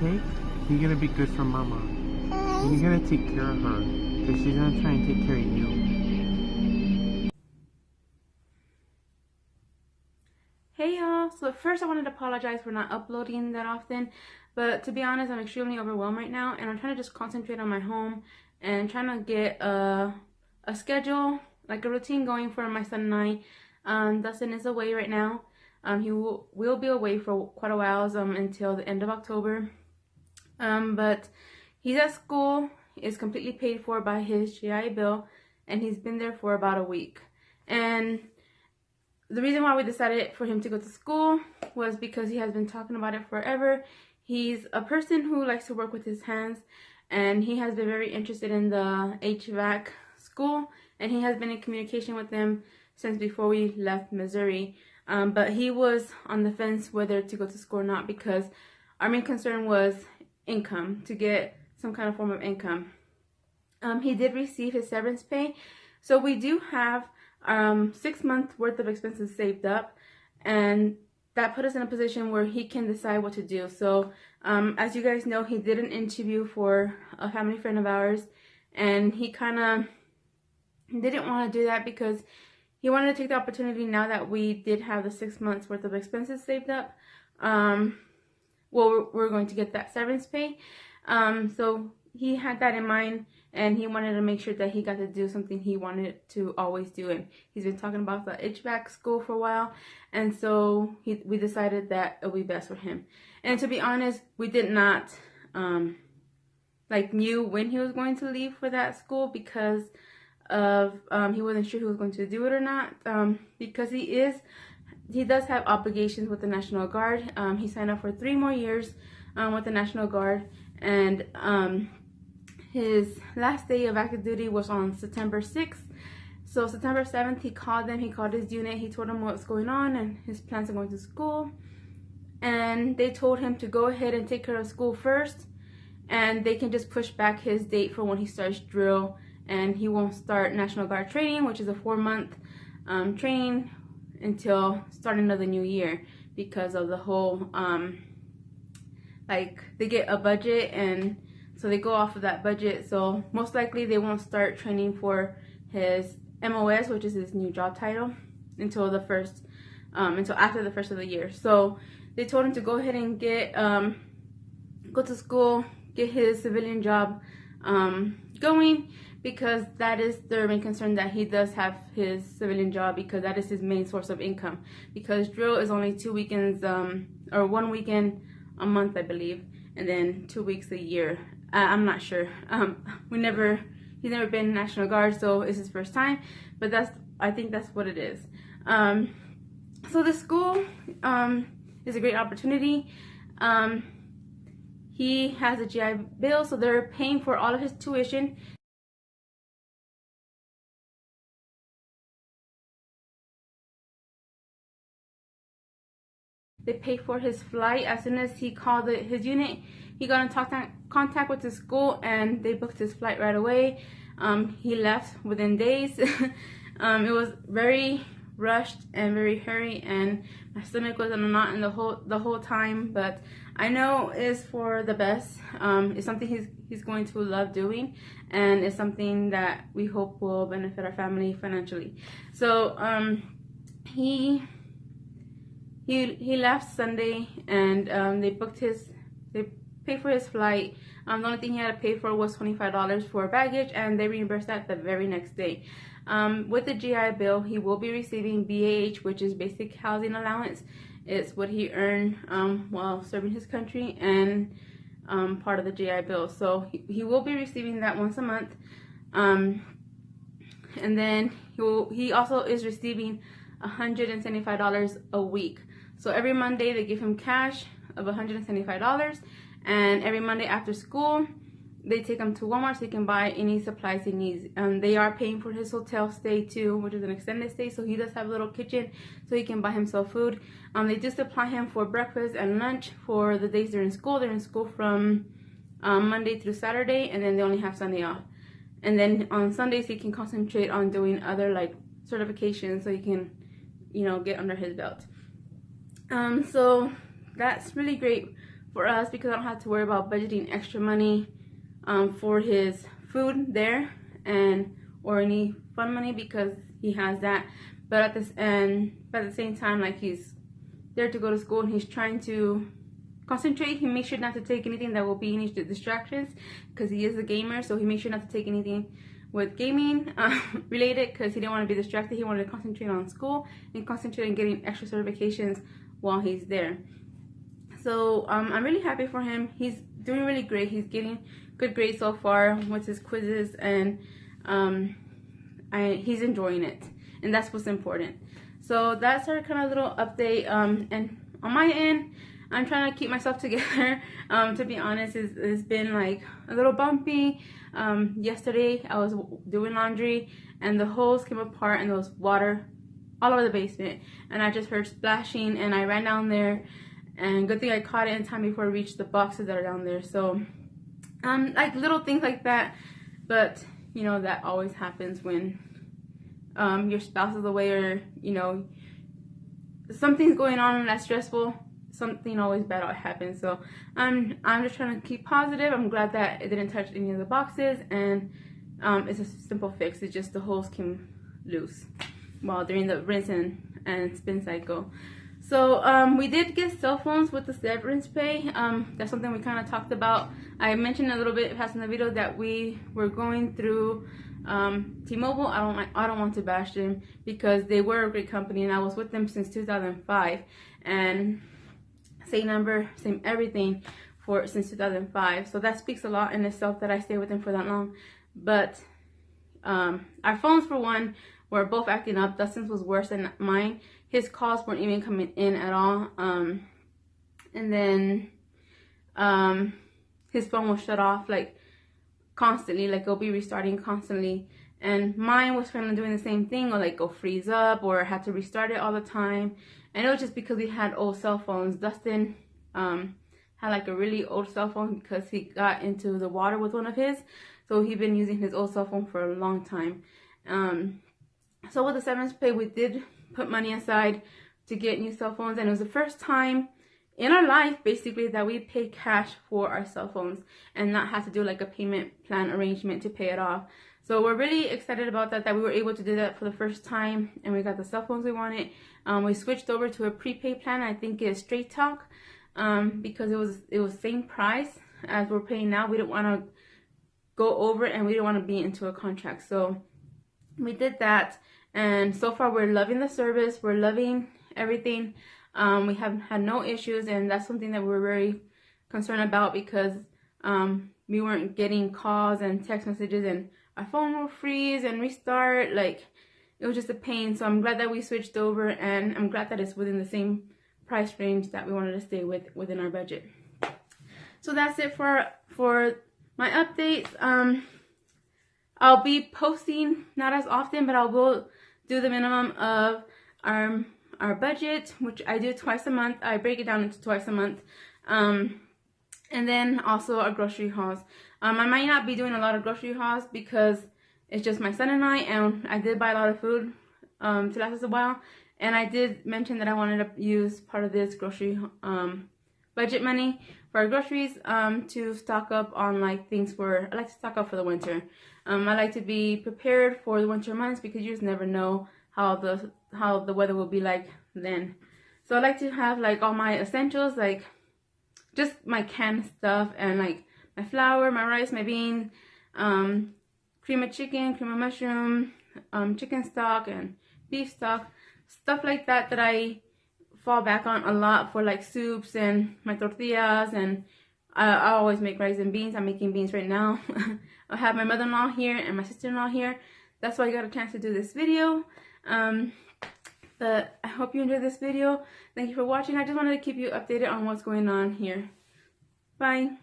okay? You're gonna be good for Mama. And you're gonna take care of her. Because she's gonna try and take care of you. Hey y'all, so first I wanted to apologize for not uploading that often, but to be honest, I'm extremely overwhelmed right now, and I'm trying to just concentrate on my home and trying to get a schedule, like a routine going for my son and I. Dustin is away right now. He will be away for quite a while, until the end of October. But he's at school, is completely paid for by his GI Bill, and he's been there for about a week. And the reason why we decided for him to go to school was because he has been talking about it forever. He's a person who likes to work with his hands, and he has been very interested in the HVAC school, and he has been in communication with them since before we left Missouri. But he was on the fence whether to go to school or not, because our main concern was income, to get some kind of form of income. He did receive his severance pay, so we do have 6 months worth of expenses saved up, and that put us in a position where he can decide what to do. So as you guys know, he did an interview for a family friend of ours, and he kind of didn't want to do that because he wanted to take the opportunity, now that we did have the 6 months worth of expenses saved up. Well, we're going to get that severance pay. So he had that in mind, and he wanted to make sure that he got to do something he wanted to always do. And he's been talking about the HVAC school for a while, and so we decided that it would be best for him. And to be honest, we did not knew when he was going to leave for that school, because of he wasn't sure he was going to do it or not, because he does have obligations with the National Guard. He signed up for 3 more years with the National Guard, and his last day of active duty was on September 6th. So September 7th, he called them. He called his unit. He told them what's going on and his plans of going to school. And they told him to go ahead and take care of school first, and they can just push back his date for when he starts drill, and he won't start National Guard training, which is a 4-month training, until starting of the new year, because of the whole they get a budget, and so they go off of that budget. So most likely they won't start training for his MOS, which is his new job title, until after the first of the year. So they told him to go ahead and go to school, get his civilian job going, because that is their main concern, that he does have his civilian job, because that is his main source of income. Because drill is only 2 weekends, or 1 weekend a month, I believe, and then 2 weeks a year. I'm not sure. He's never been National Guard, so it's his first time, but I think that's what it is. So the school is a great opportunity. He has a GI Bill, so they're paying for all of his tuition. They pay for his flight. As soon as he called his unit, he got in contact with the school, and they booked his flight right away. He left within days. It was very rushed and very hurried, and my stomach was in a knot the whole time. But I know it's for the best. It's something he's going to love doing, and it's something that we hope will benefit our family financially. So he left Sunday, and they paid for his flight. The only thing he had to pay for was $25 for baggage, and they reimbursed that the very next day. With the GI Bill, he will be receiving BAH, which is Basic Housing Allowance. It's what he earned while serving his country, and part of the GI Bill. So he will be receiving that once a month. And then he also is receiving $175 a week. So every Monday they give him cash of $175, and every Monday after school they take him to Walmart so he can buy any supplies he needs. They are paying for his hotel stay too, which is an extended stay, so he does have a little kitchen so he can buy himself food. They do supply him for breakfast and lunch for the days they're in school. They're in school from Monday through Saturday, and then they only have Sunday off. And then on Sundays he can concentrate on doing other certifications, so he can get under his belt. So that's really great for us because I don't have to worry about budgeting extra money for his food there and or any fun money because he has that. But at the same time, like, he's there to go to school and he's trying to concentrate. He makes sure not to take anything that will be any distractions because he is a gamer, so he makes sure not to take anything with gaming related because he didn't want to be distracted. He wanted to concentrate on school and concentrate on getting extra certifications while he's there. So I'm really happy for him. He's doing really great. He's getting good grades so far with his quizzes, and he's enjoying it, and that's what's important. So that's our kind of little update. And on my end, I'm trying to keep myself together. To be honest, it's been like a little bumpy. Yesterday I was doing laundry and the hose came apart and there was water all over the basement, and I just heard splashing and I ran down there, and good thing I caught it in time before I reached the boxes that are down there. So like little things like that, but you know, that always happens when your spouse is away, or you know, something's going on that's stressful. Something always bad happens. So I'm just trying to keep positive. I'm glad that it didn't touch any of the boxes, and it's a simple fix. It's just the hose came loose while during the rinse and spin cycle. So we did get cell phones with the severance pay. That's something we kind of talked about. I mentioned a little bit past in the video that we were going through T-Mobile. I don't want to bash them because they were a great company, and I was with them since 2005, and same number, same everything since 2005. So that speaks a lot in itself that I stayed with them for that long. But our phones, for one, were both acting up. Dustin's was worse than mine. His calls weren't even coming in at all. And then his phone was shut off like constantly, like it'll be restarting constantly. And mine was kind of doing the same thing, or like go freeze up, or had to restart it all the time. And it was just because we had old cell phones. Dustin had like a really old cell phone because he got into the water with one of his. So he'd been using his old cell phone for a long time. So with the severance pay, we did put money aside to get new cell phones. And it was the first time in our life, basically, that we paid cash for our cell phones and not have to do like a payment plan arrangement to pay it off. So we're really excited about that we were able to do that for the first time, and we got the cell phones we wanted. We switched over to a prepaid plan. I think it's Straight Talk, because it was same price as we're paying now. We didn't want to go over, and we didn't want to be into a contract. So we did that, and so far we're loving the service. We're loving everything. We haven't had no issues, and that's something that we're very concerned about because we weren't getting calls and text messages, and our phone will freeze and restart. Like, it was just a pain. So I'm glad that we switched over, and I'm glad that it's within the same price range that we wanted to stay within our budget. So that's it for my updates. I'll be posting not as often, but I will do the minimum of our budget, which I do twice a month. I break it down into twice a month. And then also our grocery hauls. I might not be doing a lot of grocery hauls because it's just my son and I did buy a lot of food to last us a while. And I did mention that I wanted to use part of this grocery budget money for our groceries to stock up on like things I like to stock up for the winter. I like to be prepared for the winter months because you just never know how the weather will be like then. So I like to have like all my essentials, like just my canned stuff, and like my flour, my rice, my beans, cream of chicken, cream of mushroom, chicken stock and beef stock, stuff like that I fall back on a lot for like soups and my tortillas. And I always make rice and beans. I'm making beans right now. I have my mother-in-law here and my sister-in-law here. That's why I got a chance to do this video. But I hope you enjoyed this video. Thank you for watching. I just wanted to keep you updated on what's going on here. Bye.